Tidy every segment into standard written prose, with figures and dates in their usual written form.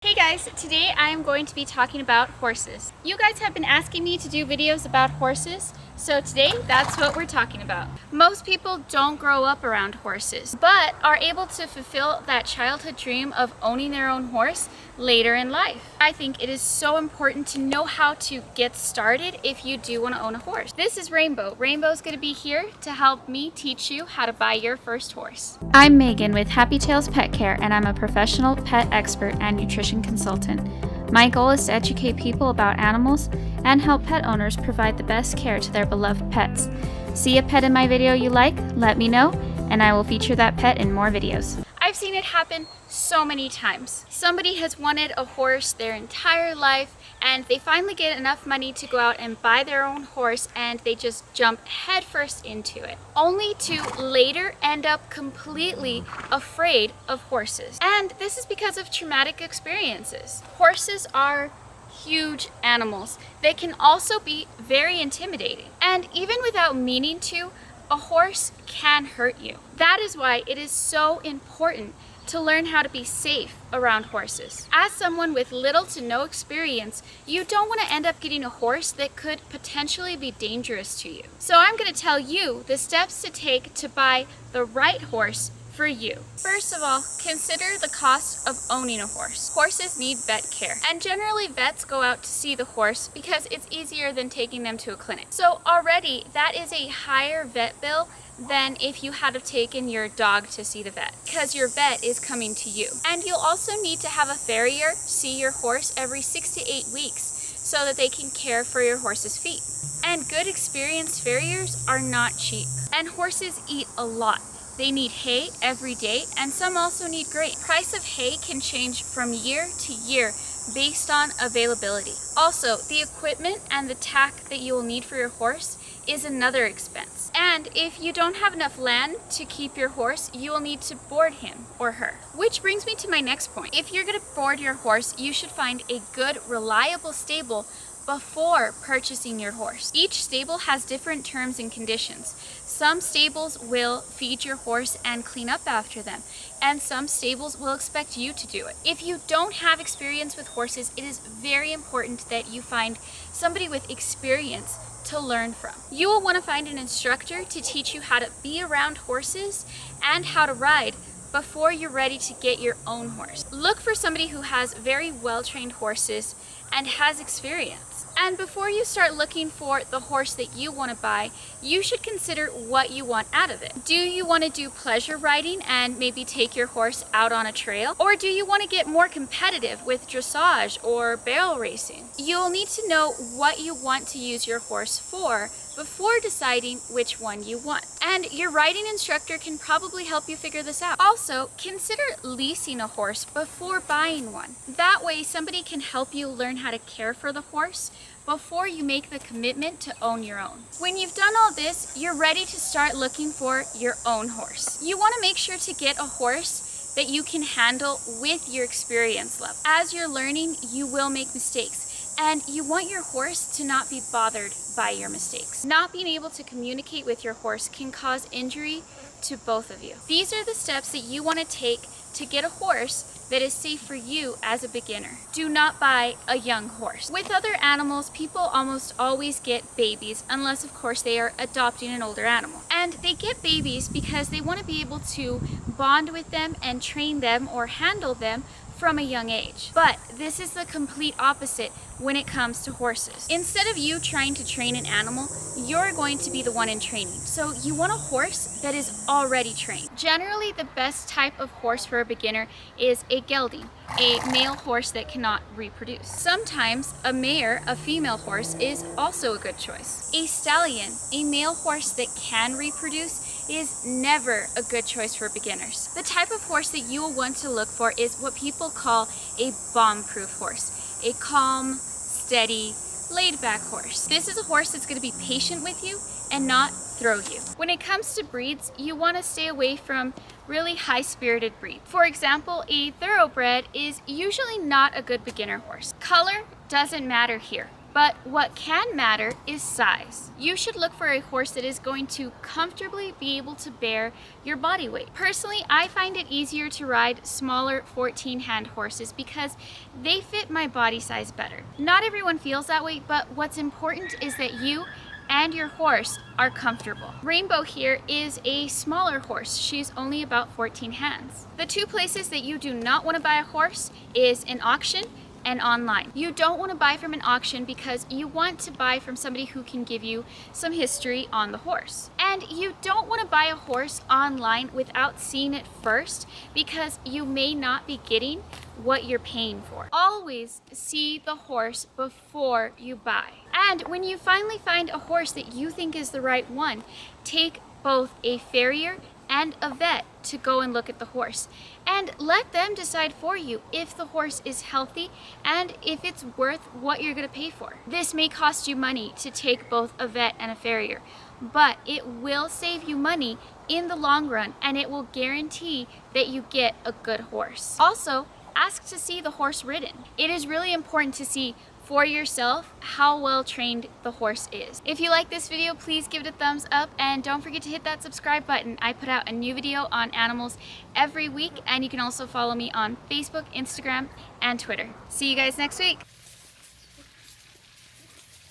Hey guys, today I am going to be talking about horses. You guys have been asking me to do videos about horses, so today that's what we're talking about. Most people don't grow up around horses, but are able to fulfill that childhood dream of owning their own horse later in life. I think it is so important to know how to get started if you do want to own a horse. This is Rainbow. Rainbow's going to be here to help me teach you how to buy your first horse. I'm Megan with Happy Tails Pet Care, and I'm a professional pet expert and nutrition consultant. My goal is to educate people about animals and help pet owners provide the best care to their beloved pets. See a pet in my video you like? Let me know, and I will feature that pet in more videos. I've seen it happen so many times. Somebody has wanted a horse their entire life, and they finally get enough money to go out and buy their own horse, and they just jump headfirst into it, only to later end up completely afraid of horses. And this is because of traumatic experiences. Horses are huge animals. They can also be very intimidating. And even without meaning to, a horse can hurt you. That is why it is so important to learn how to be safe around horses. As someone with little to no experience, you don't want to end up getting a horse that could potentially be dangerous to you. So I'm going to tell you the steps to take to buy the right horse for you. First of all, consider the cost of owning a horse. Horses need vet care, and generally vets go out to see the horse because it's easier than taking them to a clinic. So already that is a higher vet bill than if you had have taken your dog to see the vet, because your vet is coming to you. And you'll also need to have a farrier see your horse every 6 to 8 weeks so that they can care for your horse's feet. And good experienced farriers are not cheap. And horses eat a lot. They need hay every day, and some also need grain. Price of hay can change from year to year based on availability. Also, the equipment and the tack that you will need for your horse is another expense. And if you don't have enough land to keep your horse, you will need to board him or her. Which brings me to my next point. If you're going to board your horse, you should find a good, reliable stable before purchasing your horse. Each stable has different terms and conditions. Some stables will feed your horse and clean up after them, and some stables will expect you to do it. If you don't have experience with horses, it is very important that you find somebody with experience to learn from. You will want to find an instructor to teach you how to be around horses and how to ride before you're ready to get your own horse. Look for somebody who has very well-trained horses and has experience. And before you start looking for the horse that you want to buy, you should consider what you want out of it. Do you want to do pleasure riding and maybe take your horse out on a trail? Or do you want to get more competitive with dressage or barrel racing? You'll need to know what you want to use your horse for before deciding which one you want. And your riding instructor can probably help you figure this out. Also, consider leasing a horse before buying one. That way, somebody can help you learn how to care for the horse before you make the commitment to own your own. When you've done all this, you're ready to start looking for your own horse. You want to make sure to get a horse that you can handle with your experience level. As you're learning, you will make mistakes. And you want your horse to not be bothered by your mistakes. Not being able to communicate with your horse can cause injury to both of you. These are the steps that you want to take to get a horse that is safe for you as a beginner. Do not buy a young horse. With other animals, people almost always get babies, unless of course they are adopting an older animal. And they get babies because they want to be able to bond with them and train them or handle them from a young age. But this is the complete opposite when it comes to horses. Instead of you trying to train an animal, you're going to be the one in training. So you want a horse that is already trained. Generally, the best type of horse for a beginner is a gelding, a male horse that cannot reproduce. Sometimes a mare, a female horse, is also a good choice. A stallion, a male horse that can reproduce, is never a good choice for beginners. The type of horse that you will want to look for is what people call a bomb-proof horse, a calm, steady, laid-back horse. This is a horse that's going to be patient with you and not throw you. When it comes to breeds, you want to stay away from really high-spirited breeds. For example, a thoroughbred is usually not a good beginner horse. Color doesn't matter here. But what can matter is size. You should look for a horse that is going to comfortably be able to bear your body weight. Personally, I find it easier to ride smaller 14-hand horses because they fit my body size better. Not everyone feels that way, but what's important is that you and your horse are comfortable. Rainbow here is a smaller horse. She's only about 14 hands. The two places that you do not want to buy a horse is an auction and online. You don't want to buy from an auction because you want to buy from somebody who can give you some history on the horse. And you don't want to buy a horse online without seeing it first because you may not be getting what you're paying for. Always see the horse before you buy. And when you finally find a horse that you think is the right one, take both a farrier and a vet to go and look at the horse. And let them decide for you if the horse is healthy and if it's worth what you're gonna pay for. This may cost you money to take both a vet and a farrier, but it will save you money in the long run and it will guarantee that you get a good horse. Also, ask to see the horse ridden. It is really important to see for yourself how well trained the horse is. If you like this video, please give it a thumbs up and don't forget to hit that subscribe button. I put out a new video on animals every week, and you can also follow me on Facebook, Instagram, and Twitter. See you guys next week.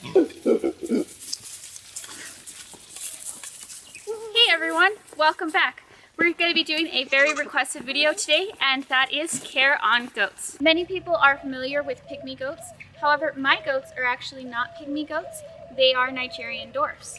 Hey everyone, welcome back. We're going to be doing a very requested video today, and that is care on goats. Many people are familiar with pygmy goats. However, my goats are actually not pygmy goats. They are Nigerian dwarfs.